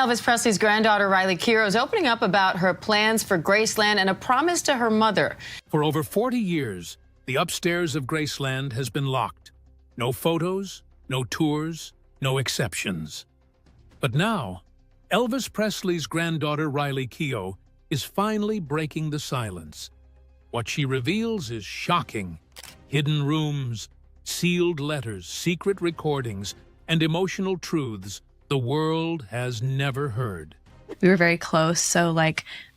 Elvis Presley's granddaughter, Riley Keough, is opening up about her plans for Graceland and a promise to her mother. For over 40 years, the upstairs of Graceland has been locked. No photos, no tours, no exceptions. But now, Elvis Presley's granddaughter, Riley Keough, is finally breaking the silence. What she reveals is shocking. Hidden rooms, sealed letters, secret recordings, and emotional truths the world has never heard. We were very close, so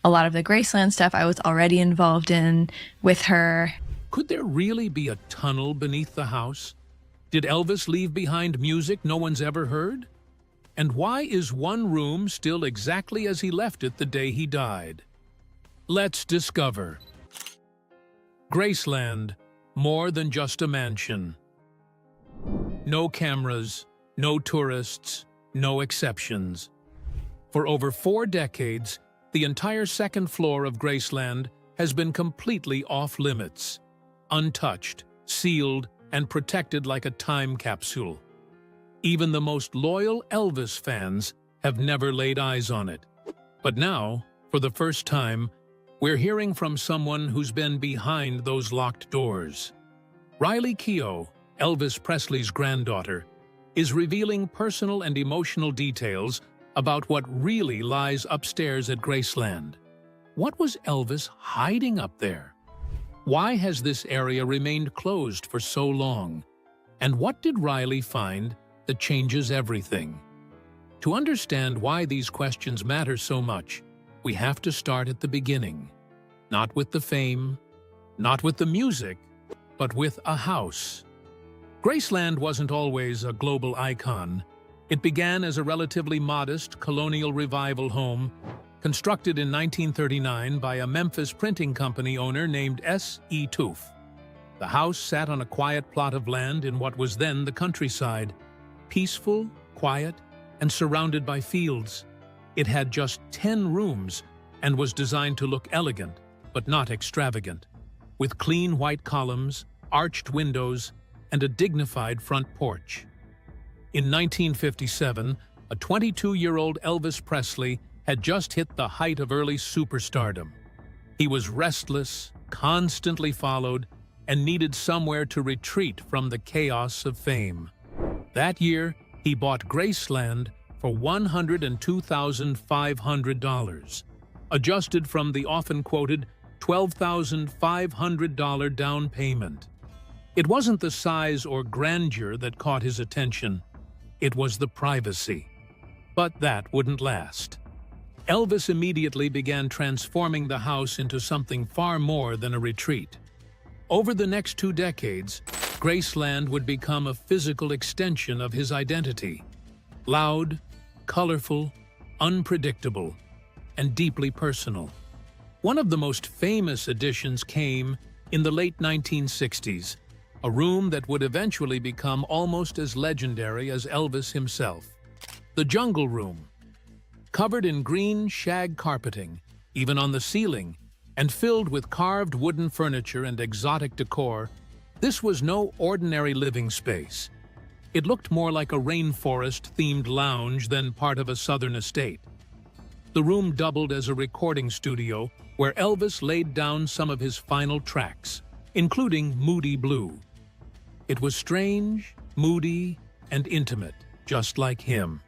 a lot of the Graceland stuff I was already involved in with her. Could there really be a tunnel beneath the house? Did Elvis leave behind music no one's ever heard? And why is one room still exactly as he left it the day he died? Let's discover. Graceland, more than just a mansion. No cameras, no tourists, no exceptions. For over 4 decades, the entire second floor of Graceland has been completely off-limits, untouched, sealed, and protected like a time capsule. Even the most loyal Elvis fans have never laid eyes on it. But now, for the first time, we're hearing from someone who's been behind those locked doors. Riley Keough, Elvis Presley's granddaughter, is revealing personal and emotional details about what really lies upstairs at Graceland. What was Elvis hiding up there? Why has this area remained closed for so long? And what did Riley find that changes everything? To understand why these questions matter so much, we have to start at the beginning. Not with the fame, not with the music, but with a house. Graceland wasn't always a global icon. It began as a relatively modest colonial revival home, constructed in 1939 by a Memphis printing company owner named S.E. Toof. The house sat on a quiet plot of land in what was then the countryside, peaceful, quiet, and surrounded by fields. It had just 10 rooms and was designed to look elegant, but not extravagant, with clean white columns, arched windows, and a dignified front porch. In 1957, a 22-year-old Elvis Presley had just hit the height of early superstardom. He was restless, constantly followed, and needed somewhere to retreat from the chaos of fame. That year, he bought Graceland for $102,500, adjusted from the often-quoted $12,500 down payment. It wasn't the size or grandeur that caught his attention. It was the privacy. But that wouldn't last. Elvis immediately began transforming the house into something far more than a retreat. Over the next 2 decades, Graceland would become a physical extension of his identity. Loud, colorful, unpredictable, and deeply personal. One of the most famous additions came in the late 1960s, a room that would eventually become almost as legendary as Elvis himself. The Jungle Room. Covered in green shag carpeting, even on the ceiling, and filled with carved wooden furniture and exotic decor, this was no ordinary living space. It looked more like a rainforest-themed lounge than part of a southern estate. The room doubled as a recording studio where Elvis laid down some of his final tracks, including Moody Blue. It was strange, moody, and intimate, just like him.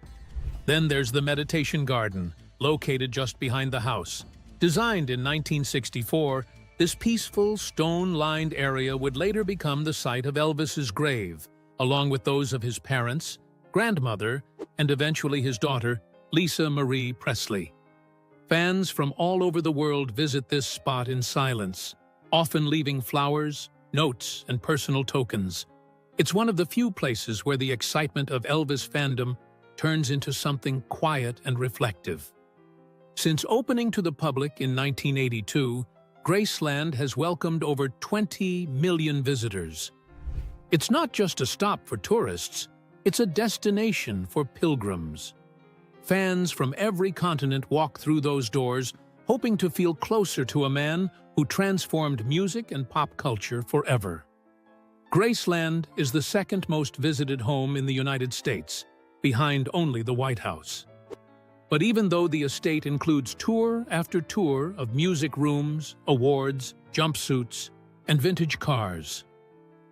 Then there's the meditation garden, located just behind the house. Designed in 1964, this peaceful, stone-lined area would later become the site of Elvis's grave, along with those of his parents, grandmother, and eventually his daughter, Lisa Marie Presley. Fans from all over the world visit this spot in silence, often leaving flowers, notes, and personal tokens. It's one of the few places where the excitement of Elvis fandom turns into something quiet and reflective. Since opening to the public in 1982, Graceland has welcomed over 20 million visitors. It's not just a stop for tourists, it's a destination for pilgrims. Fans from every continent walk through those doors, hoping to feel closer to a man who transformed music and pop culture forever. Graceland is the second most visited home in the United States, behind only the White House. But even though the estate includes tour after tour of music rooms, awards, jumpsuits, and vintage cars,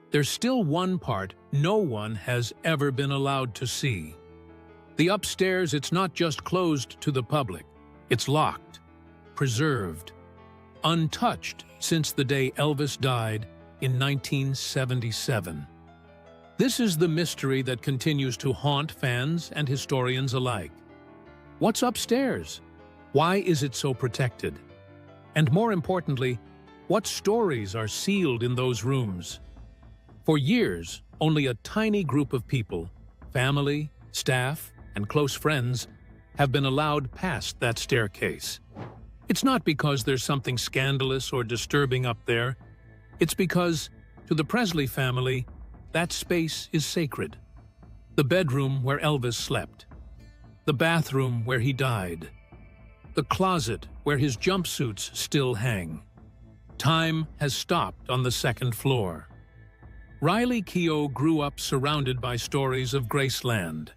there's still one part no one has ever been allowed to see. The upstairs, it's not just closed to the public, it's locked, preserved, untouched since the day Elvis died in 1977. This is the mystery that continues to haunt fans and historians alike. What's upstairs? Why is it so protected? And more importantly, what stories are sealed in those rooms? For years, only a tiny group of people, family, staff, and close friends, have been allowed past that staircase. It's not because there's something scandalous or disturbing up there. It's because, to the Presley family, that space is sacred. The bedroom where Elvis slept, the bathroom where he died, the closet where his jumpsuits still hang. Time has stopped on the second floor. Riley Keough grew up surrounded by stories of Graceland.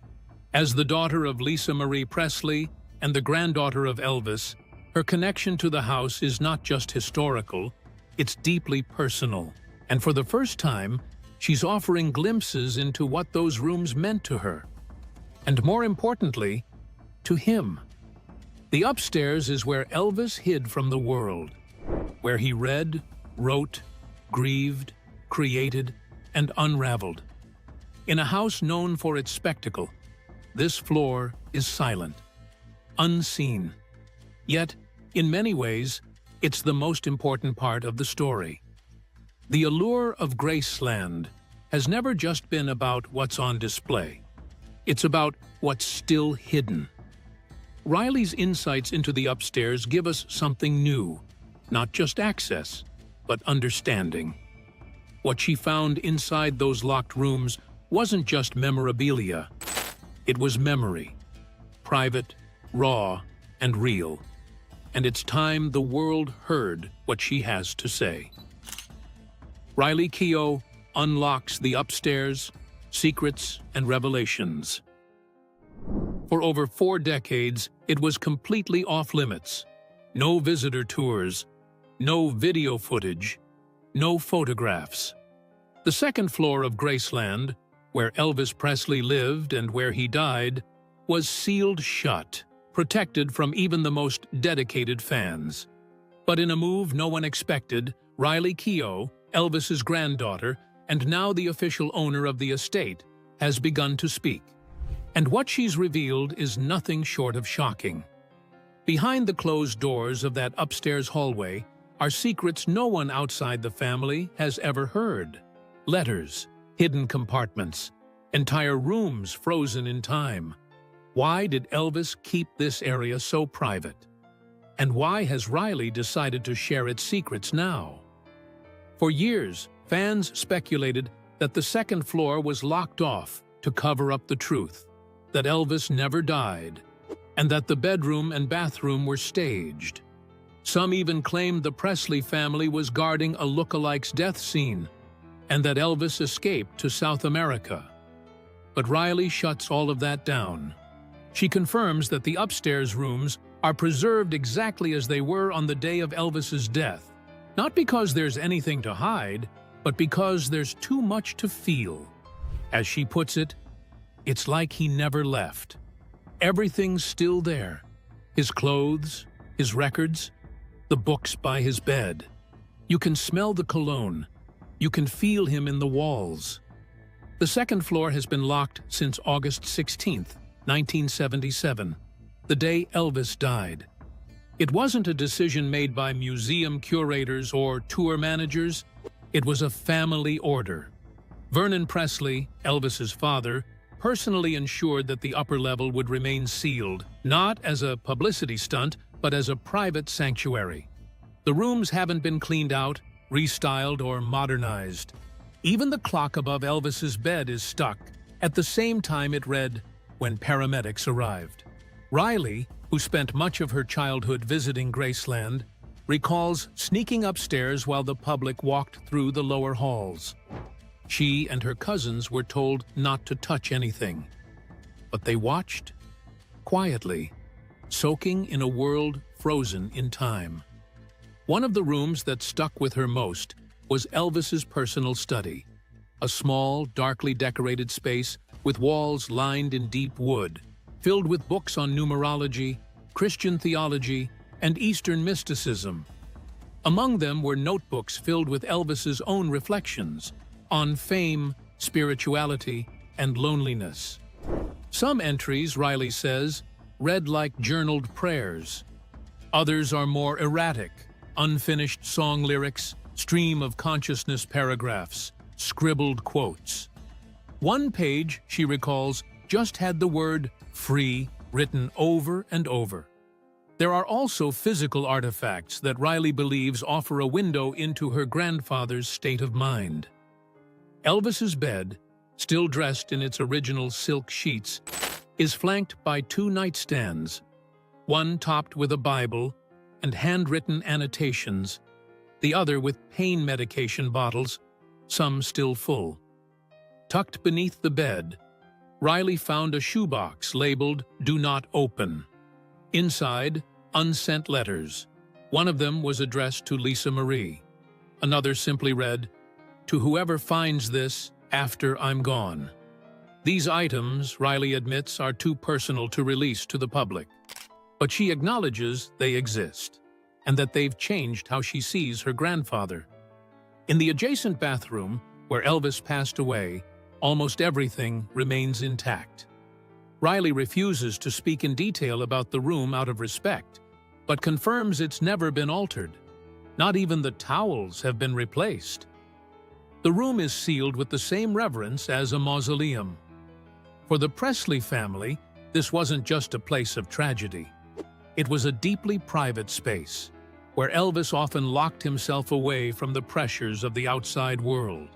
As the daughter of Lisa Marie Presley and the granddaughter of Elvis, her connection to the house is not just historical, it's deeply personal. And for the first time, she's offering glimpses into what those rooms meant to her. And more importantly, to him. The upstairs is where Elvis hid from the world, where he read, wrote, grieved, created, and unraveled. In a house known for its spectacle, this floor is silent, unseen. Yet, in many ways, it's the most important part of the story. The allure of Graceland has never just been about what's on display. It's about what's still hidden. Riley's insights into the upstairs give us something new, not just access, but understanding. What she found inside those locked rooms wasn't just memorabilia. It was memory, private, raw, and real. And it's time the world heard what she has to say. Riley Keough unlocks the upstairs, secrets and revelations. For over 4 decades, it was completely off-limits. No visitor tours, no video footage, no photographs. The second floor of Graceland, where Elvis Presley lived and where he died, was sealed shut, protected from even the most dedicated fans. But in a move no one expected, Riley Keough, Elvis's granddaughter, and now the official owner of the estate, has begun to speak. And what she's revealed is nothing short of shocking. Behind the closed doors of that upstairs hallway are secrets no one outside the family has ever heard. Letters, hidden compartments, entire rooms frozen in time. Why did Elvis keep this area so private? And why has Riley decided to share its secrets now? For years, fans speculated that the second floor was locked off to cover up the truth, that Elvis never died, and that the bedroom and bathroom were staged. Some even claimed the Presley family was guarding a lookalike's death scene, and that Elvis escaped to South America. But Riley shuts all of that down. She confirms that the upstairs rooms are preserved exactly as they were on the day of Elvis's death, not because there's anything to hide, but because there's too much to feel. As she puts it, it's like he never left. Everything's still there. His clothes, his records, the books by his bed. You can smell the cologne. You can feel him in the walls. The second floor has been locked since August 16th, 1977, the day Elvis died. It wasn't a decision made by museum curators or tour managers. It was a family order. Vernon Presley, Elvis's father, personally ensured that the upper level would remain sealed, not as a publicity stunt, but as a private sanctuary. The rooms haven't been cleaned out, restyled, or modernized. Even the clock above Elvis's bed is stuck. At the same time it read, when paramedics arrived. Riley, who spent much of her childhood visiting Graceland, recalls sneaking upstairs while the public walked through the lower halls. She and her cousins were told not to touch anything. But they watched, quietly, soaking in a world frozen in time. One of the rooms that stuck with her most was Elvis's personal study, a small, darkly decorated space with walls lined in deep wood, filled with books on numerology, Christian theology, and Eastern mysticism. Among them were notebooks filled with Elvis's own reflections on fame, spirituality, and loneliness. Some entries, Riley says, read like journaled prayers. Others are more erratic, unfinished song lyrics, stream of consciousness paragraphs, scribbled quotes. One page, she recalls, just had the word free written over and over. There are also physical artifacts that Riley believes offer a window into her grandfather's state of mind. Elvis's bed, still dressed in its original silk sheets, is flanked by two nightstands, one topped with a Bible and handwritten annotations, the other with pain medication bottles, some still full. Tucked beneath the bed, Riley found a shoebox labeled "Do Not Open." Inside, unsent letters. One of them was addressed to Lisa Marie. Another simply read, "To whoever finds this after I'm gone." These items, Riley admits, are too personal to release to the public, but she acknowledges they exist and that they've changed how she sees her grandfather. In the adjacent bathroom, where Elvis passed away, almost everything remains intact. Riley refuses to speak in detail about the room out of respect, but confirms it's never been altered. Not even the towels have been replaced. The room is sealed with the same reverence as a mausoleum. For the Presley family, this wasn't just a place of tragedy. It was a deeply private space, where Elvis often locked himself away from the pressures of the outside world.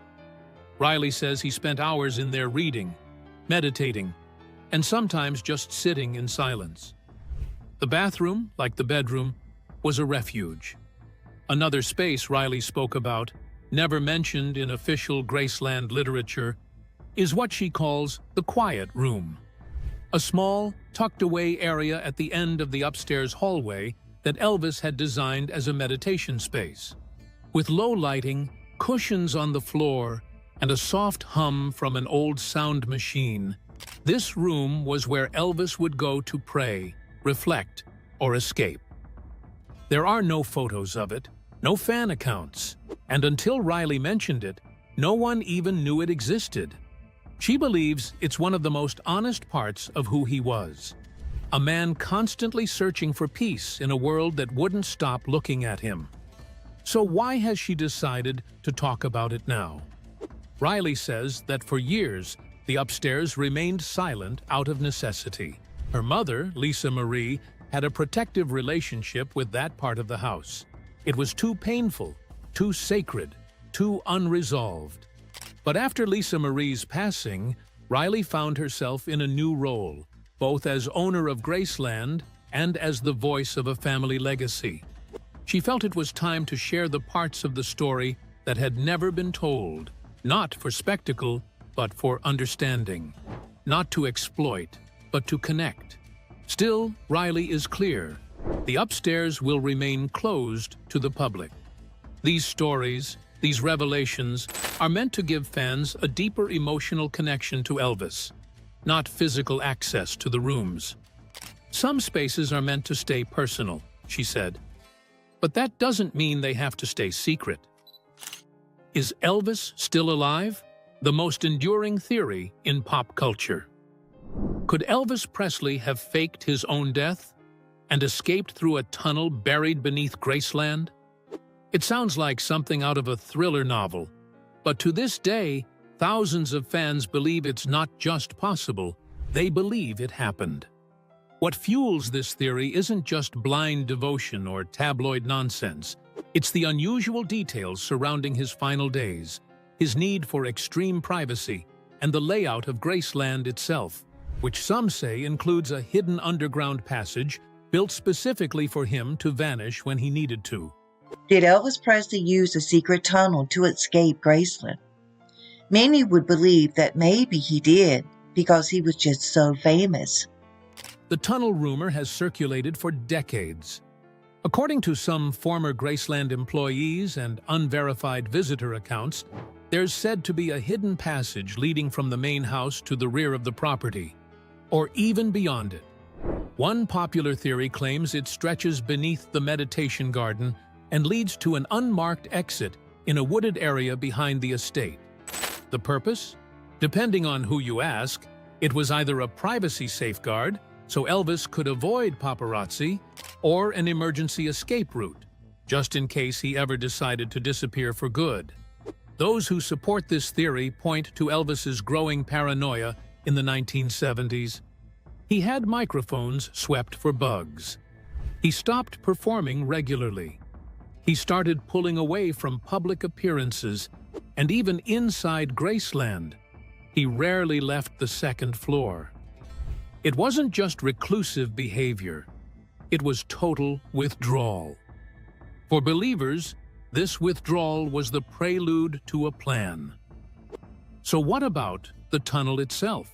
Riley says he spent hours in there reading, meditating, and sometimes just sitting in silence. The bathroom, like the bedroom, was a refuge. Another space Riley spoke about, never mentioned in official Graceland literature, is what she calls the quiet room. A small, tucked-away area at the end of the upstairs hallway that Elvis had designed as a meditation space. With low lighting, cushions on the floor, and a soft hum from an old sound machine, this room was where Elvis would go to pray, reflect, or escape. There are no photos of it, no fan accounts, and until Riley mentioned it, no one even knew it existed. She believes it's one of the most honest parts of who he was. A man constantly searching for peace in a world that wouldn't stop looking at him. So why has she decided to talk about it now? Riley says that for years, the upstairs remained silent out of necessity. Her mother, Lisa Marie, had a protective relationship with that part of the house. It was too painful, too sacred, too unresolved. But after Lisa Marie's passing, Riley found herself in a new role, both as owner of Graceland and as the voice of a family legacy. She felt it was time to share the parts of the story that had never been told, not for spectacle, but for understanding. Not to exploit, but to connect. Still, Riley is clear. The upstairs will remain closed to the public. These stories, these revelations, are meant to give fans a deeper emotional connection to Elvis, not physical access to the rooms. Some spaces are meant to stay personal, she said, but that doesn't mean they have to stay secret. Is Elvis still alive? The most enduring theory in pop culture. Could Elvis Presley have faked his own death and escaped through a tunnel buried beneath Graceland? It sounds like something out of a thriller novel, but to this day, thousands of fans believe it's not just possible, they believe it happened. What fuels this theory isn't just blind devotion or tabloid nonsense. It's the unusual details surrounding his final days, his need for extreme privacy, and the layout of Graceland itself, which some say includes a hidden underground passage built specifically for him to vanish when he needed to. Did Elvis Presley use a secret tunnel to escape Graceland? Many would believe that maybe he did because he was just so famous. The tunnel rumor has circulated for decades. According to some former Graceland employees and unverified visitor accounts, there's said to be a hidden passage leading from the main house to the rear of the property, or even beyond it. One popular theory claims it stretches beneath the meditation garden and leads to an unmarked exit in a wooded area behind the estate. The purpose? Depending on who you ask, it was either a privacy safeguard, so Elvis could avoid paparazzi, or an emergency escape route, just in case he ever decided to disappear for good. Those who support this theory point to Elvis's growing paranoia in the 1970s. He had microphones swept for bugs. He stopped performing regularly. He started pulling away from public appearances, and even inside Graceland, he rarely left the second floor. It wasn't just reclusive behavior, it was total withdrawal. For believers, this withdrawal was the prelude to a plan. So what about the tunnel itself?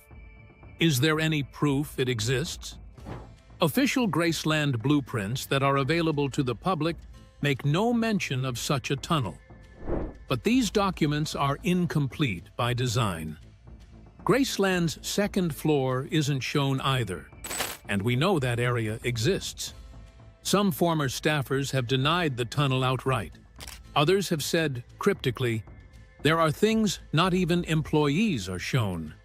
Is there any proof it exists? Official Graceland blueprints that are available to the public make no mention of such a tunnel. But these documents are incomplete by design. Graceland's second floor isn't shown either, and we know that area exists. Some former staffers have denied the tunnel outright. Others have said, cryptically, there are things not even employees are shown.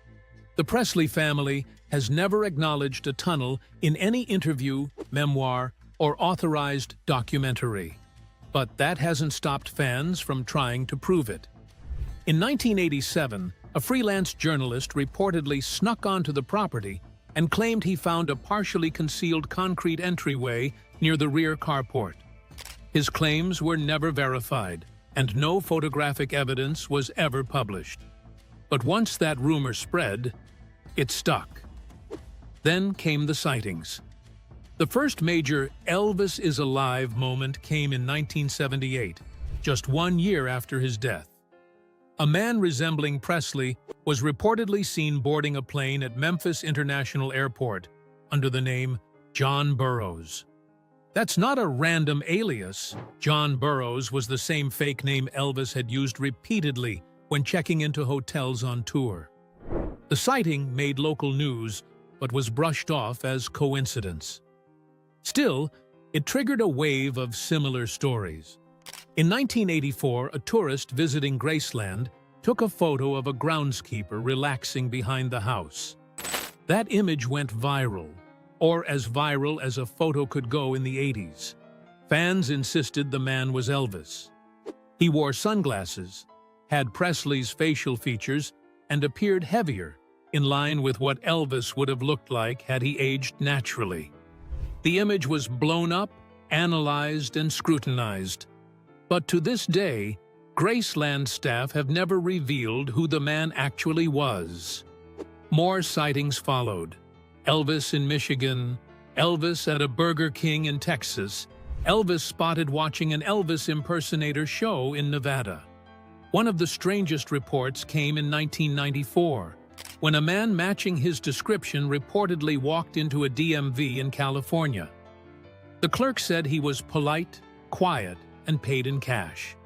The Presley family has never acknowledged a tunnel in any interview, memoir, or authorized documentary. But that hasn't stopped fans from trying to prove it. In 1987, a freelance journalist reportedly snuck onto the property and claimed he found a partially concealed concrete entryway near the rear carport. His claims were never verified, and no photographic evidence was ever published. But once that rumor spread, it stuck. Then came the sightings. The first major "Elvis is alive" moment came in 1978, just 1 year after his death. A man resembling Presley was reportedly seen boarding a plane at Memphis International Airport under the name John Burroughs. That's not a random alias. John Burroughs was the same fake name Elvis had used repeatedly when checking into hotels on tour. The sighting made local news, but was brushed off as coincidence. Still, it triggered a wave of similar stories. In 1984, a tourist visiting Graceland took a photo of a groundskeeper relaxing behind the house. That image went viral, or as viral as a photo could go in the 80s. Fans insisted the man was Elvis. He wore sunglasses, had Presley's facial features, and appeared heavier, in line with what Elvis would have looked like had he aged naturally. The image was blown up, analyzed, and scrutinized. But to this day, Graceland staff have never revealed who the man actually was. More sightings followed. Elvis in Michigan, Elvis at a Burger King in Texas, Elvis spotted watching an Elvis impersonator show in Nevada. One of the strangest reports came in 1994, when a man matching his description reportedly walked into a DMV in California. The clerk said he was polite, quiet, and paid in cash.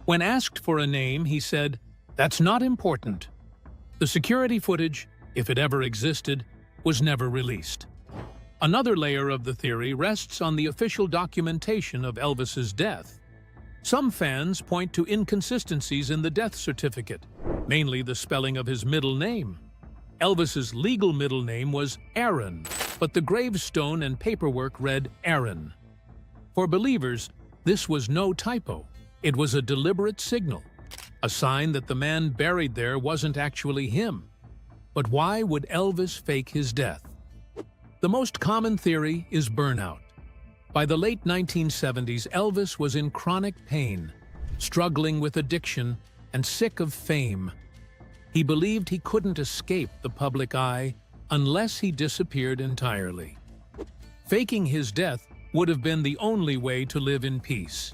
When asked for a name, he said, "That's not important." The security footage, if it ever existed, was never released. Another layer of the theory rests on the official documentation of Elvis's death. Some fans point to inconsistencies in the death certificate, mainly the spelling of his middle name. Elvis's legal middle name was Aaron, but the gravestone and paperwork read Aaron. For believers, this was no typo. It was a deliberate signal, a sign that the man buried there wasn't actually him. But why would Elvis fake his death? The most common theory is burnout. By the late 1970s, Elvis was in chronic pain, struggling with addiction, and sick of fame. He believed he couldn't escape the public eye unless he disappeared entirely. Faking his death would have been the only way to live in peace.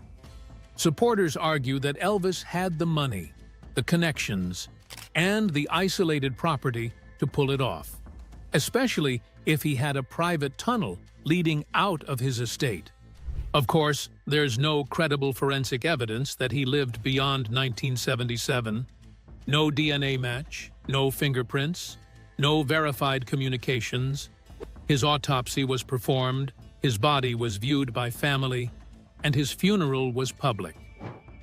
Supporters argue that Elvis had the money, the connections, and the isolated property to pull it off. especially if he had a private tunnel leading out of his estate. Of course, there's no credible forensic evidence that he lived beyond 1977. No DNA match, no fingerprints, no verified communications. His autopsy was performed, his body was viewed by family, and his funeral was public.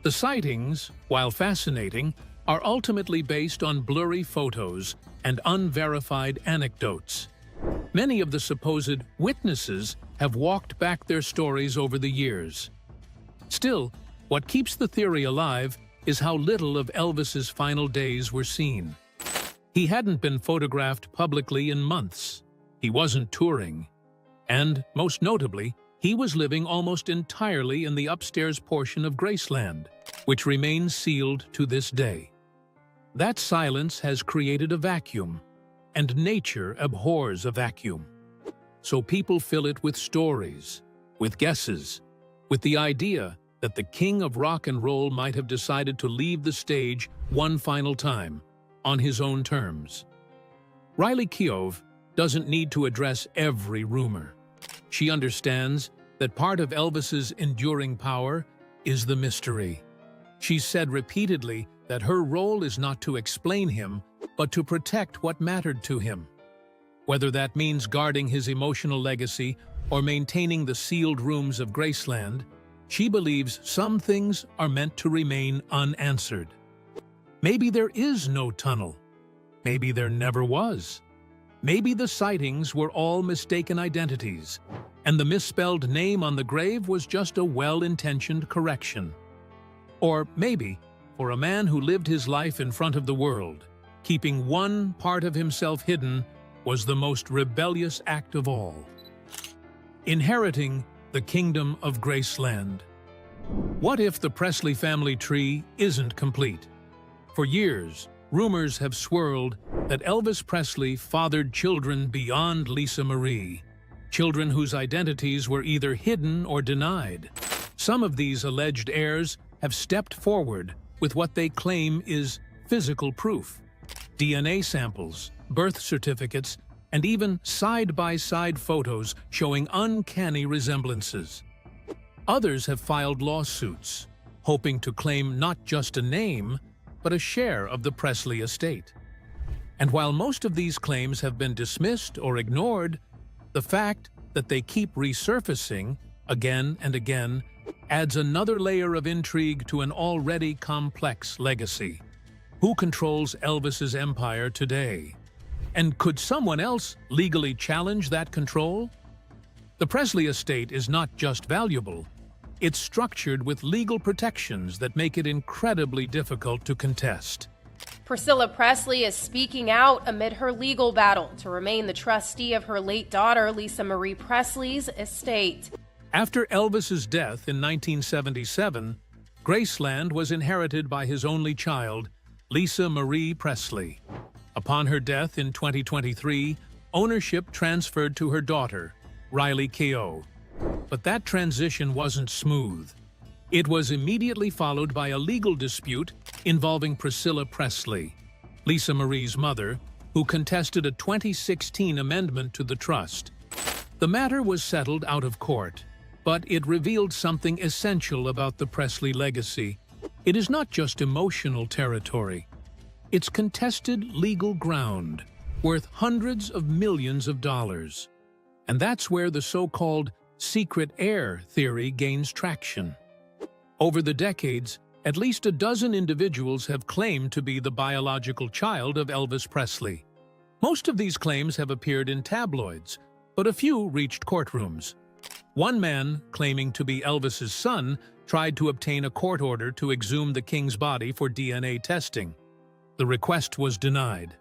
The sightings, while fascinating, are ultimately based on blurry photos and unverified anecdotes. Many of the supposed witnesses have walked back their stories over the years. Still, what keeps the theory alive is how little of Elvis's final days were seen. He hadn't been photographed publicly in months. He wasn't touring. And, most notably, he was living almost entirely in the upstairs portion of Graceland, which remains sealed to this day. That silence has created a vacuum, and nature abhors a vacuum. So people fill it with stories, with guesses, with the idea that the king of rock and roll might have decided to leave the stage one final time, on his own terms. Riley Keough doesn't need to address every rumor. She understands that part of Elvis's enduring power is the mystery. She's said repeatedly that her role is not to explain him, but to protect what mattered to him. Whether that means guarding his emotional legacy or maintaining the sealed rooms of Graceland, she believes some things are meant to remain unanswered. Maybe there is no tunnel. Maybe there never was. Maybe the sightings were all mistaken identities, and the misspelled name on the grave was just a well-intentioned correction. Or maybe, for a man who lived his life in front of the world, keeping one part of himself hidden was the most rebellious act of all. Inheriting the kingdom of Graceland. What if the Presley family tree isn't complete? For years, rumors have swirled that Elvis Presley fathered children beyond Lisa Marie, children whose identities were either hidden or denied. Some of these alleged heirs have stepped forward with what they claim is physical proof: DNA samples, birth certificates, and even side-by-side photos showing uncanny resemblances. Others have filed lawsuits, hoping to claim not just a name, but a share of the Presley estate. And while most of these claims have been dismissed or ignored, the fact that they keep resurfacing again and again adds another layer of intrigue to an already complex legacy. Who controls Elvis's empire today? And could someone else legally challenge that control? The Presley estate is not just valuable, it's structured with legal protections that make it incredibly difficult to contest. Priscilla Presley is speaking out amid her legal battle to remain the trustee of her late daughter, Lisa Marie Presley's estate. After Elvis's death in 1977, Graceland was inherited by his only child, Lisa Marie Presley. Upon her death in 2023, ownership transferred to her daughter, Riley Keough. But that transition wasn't smooth. It was immediately followed by a legal dispute involving Priscilla Presley, Lisa Marie's mother, who contested a 2016 amendment to the trust. The matter was settled out of court, but it revealed something essential about the Presley legacy. It is not just emotional territory. It's contested legal ground, worth hundreds of millions of dollars. And that's where the so-called secret heir theory gains traction. Over the decades, at least a dozen individuals have claimed to be the biological child of Elvis Presley. Most of these claims have appeared in tabloids, but a few reached courtrooms. One man, claiming to be Elvis's son, tried to obtain a court order to exhume the king's body for DNA testing. The request was denied.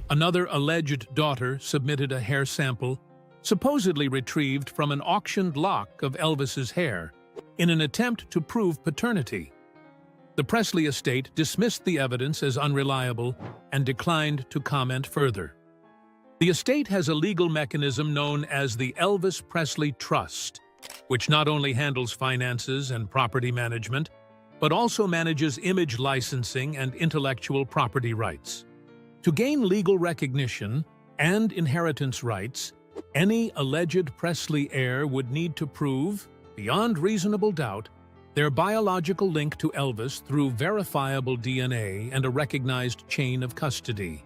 Another alleged daughter submitted a hair sample, supposedly retrieved from an auctioned lock of Elvis's hair, in an attempt to prove paternity. The Presley estate dismissed the evidence as unreliable and declined to comment further. The estate has a legal mechanism known as the Elvis Presley Trust, which not only handles finances and property management, but also manages image licensing and intellectual property rights. To gain legal recognition and inheritance rights, any alleged Presley heir would need to prove, beyond reasonable doubt, their biological link to Elvis through verifiable DNA and a recognized chain of custody.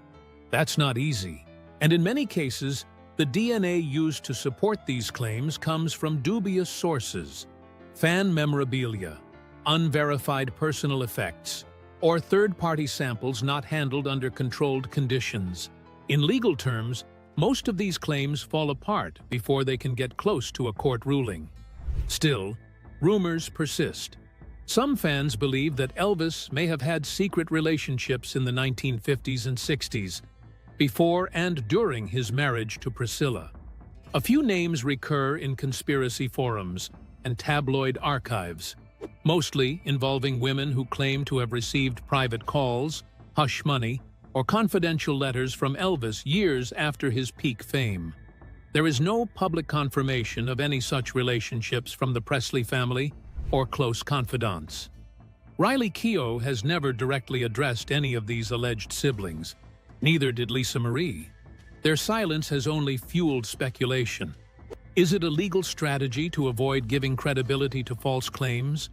That's not easy, and in many cases, the DNA used to support these claims comes from dubious sources: fan memorabilia, unverified personal effects, or third-party samples not handled under controlled conditions. In legal terms, most of these claims fall apart before they can get close to a court ruling. Still, rumors persist. Some fans believe that Elvis may have had secret relationships in the 1950s and 60s, before and during his marriage to Priscilla. A few names recur in conspiracy forums and tabloid archives, mostly involving women who claim to have received private calls, hush money, or confidential letters from Elvis years after his peak fame. There is no public confirmation of any such relationships from the Presley family or close confidants. Riley Keough has never directly addressed any of these alleged siblings. Neither did Lisa Marie. Their silence has only fueled speculation. Is it a legal strategy to avoid giving credibility to false claims?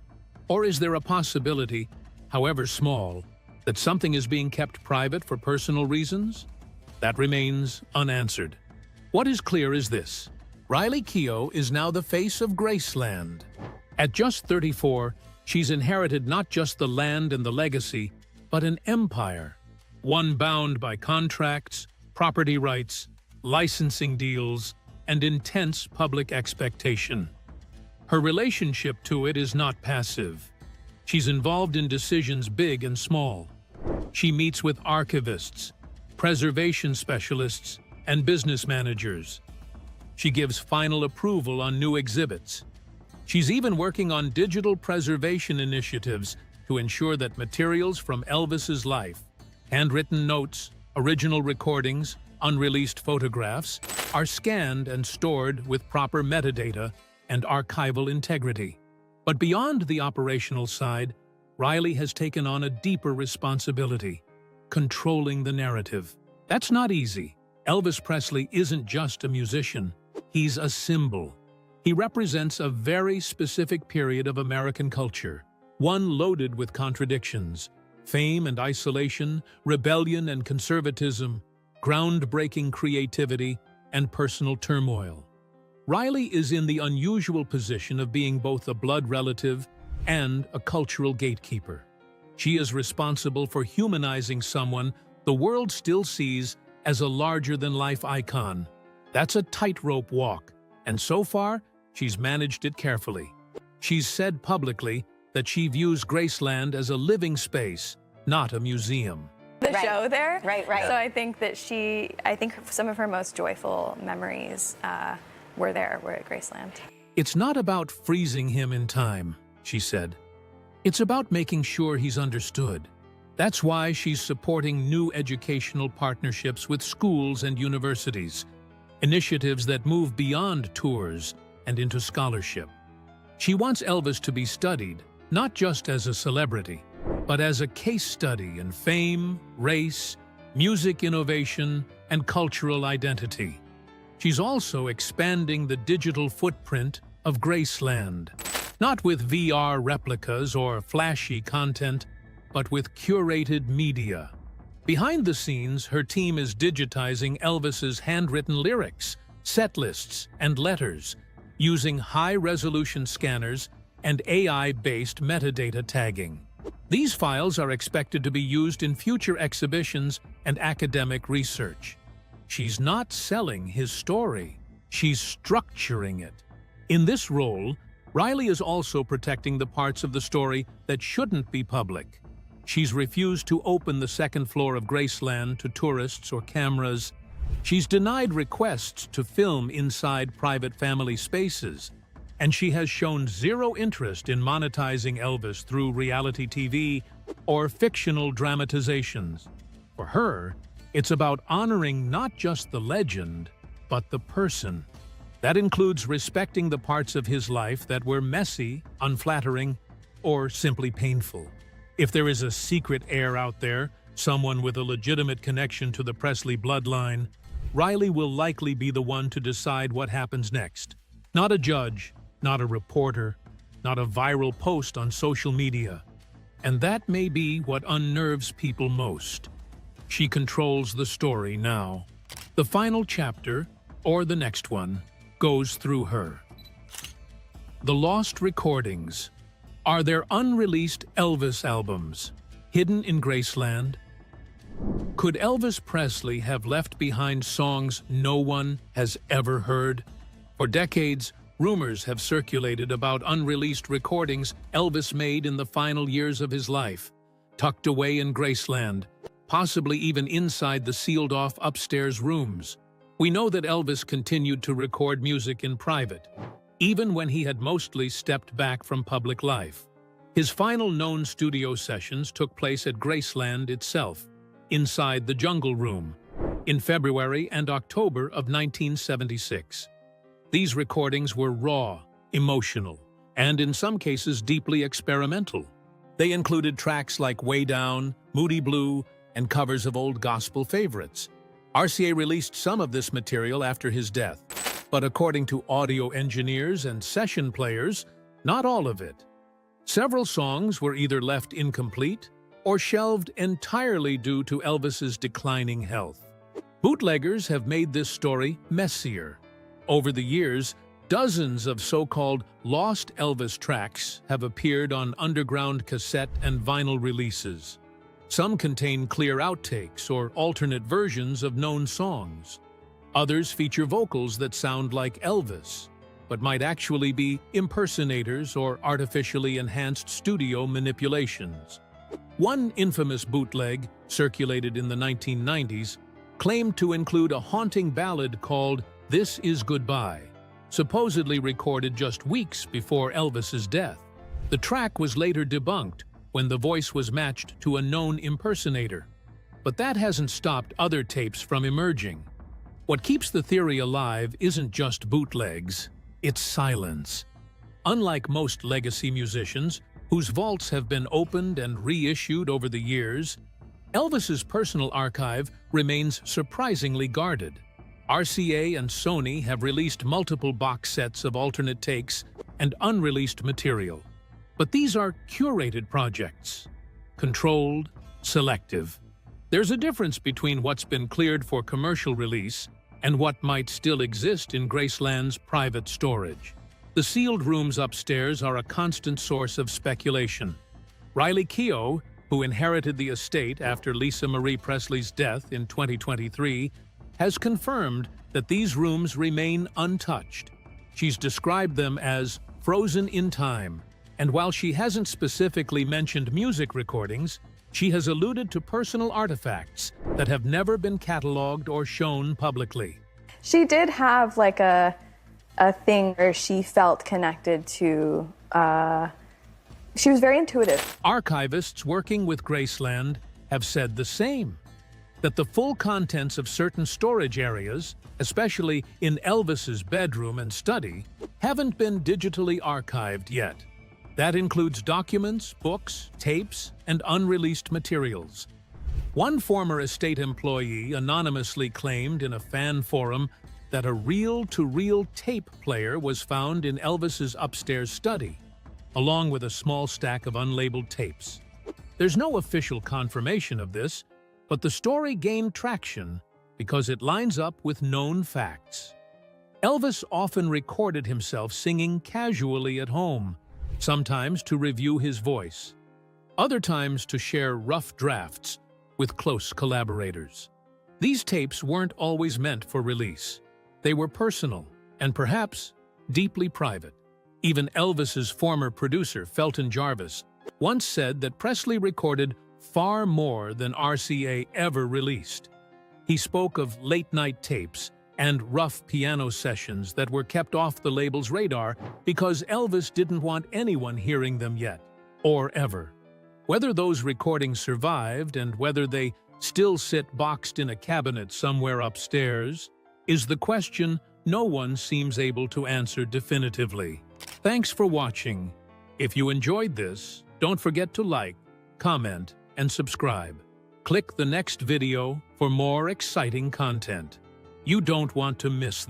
Or is there a possibility, however small, that something is being kept private for personal reasons? That remains unanswered. What is clear is this: Riley Keough is now the face of Graceland. At just 34, she's inherited not just the land and the legacy, but an empire. One bound by contracts, property rights, licensing deals, and intense public expectation. Her relationship to it is not passive. She's involved in decisions big and small. She meets with archivists, preservation specialists, and business managers. She gives final approval on new exhibits. She's even working on digital preservation initiatives to ensure that materials from Elvis's life, handwritten notes, original recordings, unreleased photographs, are scanned and stored with proper metadata and archival integrity. But beyond the operational side, Riley has taken on a deeper responsibility: controlling the narrative. That's not easy. Elvis Presley isn't just a musician, he's a symbol. He represents a very specific period of American culture, one loaded with contradictions: fame and isolation, rebellion and conservatism, groundbreaking creativity, and personal turmoil. Riley is in the unusual position of being both a blood relative and a cultural gatekeeper. She is responsible for humanizing someone the world still sees as a larger-than-life icon. That's a tightrope walk, and so far, she's managed it carefully. She's said publicly that she views Graceland as a living space, not a museum. The show there. Right. So I think that some of her most joyful memories were at Graceland. It's not about freezing him in time, she said. It's about making sure he's understood. That's why she's supporting new educational partnerships with schools and universities, initiatives that move beyond tours and into scholarship. She wants Elvis to be studied, not just as a celebrity, but as a case study in fame, race, music innovation, and cultural identity. She's also expanding the digital footprint of Graceland, not with VR replicas or flashy content, but with curated media. Behind the scenes, her team is digitizing Elvis's handwritten lyrics, set lists, and letters, using high-resolution scanners and AI-based metadata tagging. These files are expected to be used in future exhibitions and academic research. She's not selling his story, she's structuring it. In this role, Riley is also protecting the parts of the story that shouldn't be public. She's refused to open the second floor of Graceland to tourists or cameras. She's denied requests to film inside private family spaces. And she has shown zero interest in monetizing Elvis through reality TV or fictional dramatizations. For her, it's about honoring not just the legend, but the person. That includes respecting the parts of his life that were messy, unflattering, or simply painful. If there is a secret heir out there, someone with a legitimate connection to the Presley bloodline, Riley will likely be the one to decide what happens next. Not a judge, not a reporter, not a viral post on social media. And that may be what unnerves people most. She controls the story now. The final chapter, or the next one, goes through her. The lost recordings. Are there unreleased Elvis albums hidden in Graceland? Could Elvis Presley have left behind songs no one has ever heard? For decades, rumors have circulated about unreleased recordings Elvis made in the final years of his life, tucked away in Graceland, possibly even inside the sealed-off upstairs rooms. We know that Elvis continued to record music in private, even when he had mostly stepped back from public life. His final known studio sessions took place at Graceland itself, inside the Jungle Room, in February and October of 1976. These recordings were raw, emotional, and in some cases deeply experimental. They included tracks like Way Down, Moody Blue, and covers of old gospel favorites. RCA released some of this material after his death, but according to audio engineers and session players, not all of it. Several songs were either left incomplete or shelved entirely due to Elvis's declining health. Bootleggers have made this story messier. Over the years, dozens of so-called lost Elvis tracks have appeared on underground cassette and vinyl releases. Some contain clear outtakes or alternate versions of known songs. Others feature vocals that sound like Elvis, but might actually be impersonators or artificially enhanced studio manipulations. One infamous bootleg, circulated in the 1990s, claimed to include a haunting ballad called "This Is Goodbye," supposedly recorded just weeks before Elvis's death. The track was later debunked when the voice was matched to a known impersonator. But that hasn't stopped other tapes from emerging. What keeps the theory alive isn't just bootlegs, it's silence. Unlike most legacy musicians, whose vaults have been opened and reissued over the years, Elvis's personal archive remains surprisingly guarded. RCA and Sony have released multiple box sets of alternate takes and unreleased material. But these are curated projects, controlled, selective. There's a difference between what's been cleared for commercial release and what might still exist in Graceland's private storage. The sealed rooms upstairs are a constant source of speculation. Riley Keough, who inherited the estate after Lisa Marie Presley's death in 2023, has confirmed that these rooms remain untouched. She's described them as frozen in time, and while she hasn't specifically mentioned music recordings, she has alluded to personal artifacts that have never been cataloged or shown publicly. She did have like a thing where she felt connected to, she was very intuitive. Archivists working with Graceland have said the same, that the full contents of certain storage areas, especially in Elvis's bedroom and study, haven't been digitally archived yet. That includes documents, books, tapes, and unreleased materials. One former estate employee anonymously claimed in a fan forum that a reel-to-reel tape player was found in Elvis's upstairs study, along with a small stack of unlabeled tapes. There's no official confirmation of this, but the story gained traction because it lines up with known facts. Elvis often recorded himself singing casually at home, sometimes to review his voice, other times to share rough drafts with close collaborators. These tapes weren't always meant for release. They were personal and perhaps deeply private. Even Elvis's former producer, Felton Jarvis, once said that Presley recorded far more than RCA ever released. He spoke of late-night tapes and rough piano sessions that were kept off the label's radar because Elvis didn't want anyone hearing them yet, or ever. Whether those recordings survived and whether they still sit boxed in a cabinet somewhere upstairs is the question no one seems able to answer definitively. Thanks for watching. If you enjoyed this, don't forget to like, comment, and subscribe. Click the next video for more exciting content. You don't want to miss this.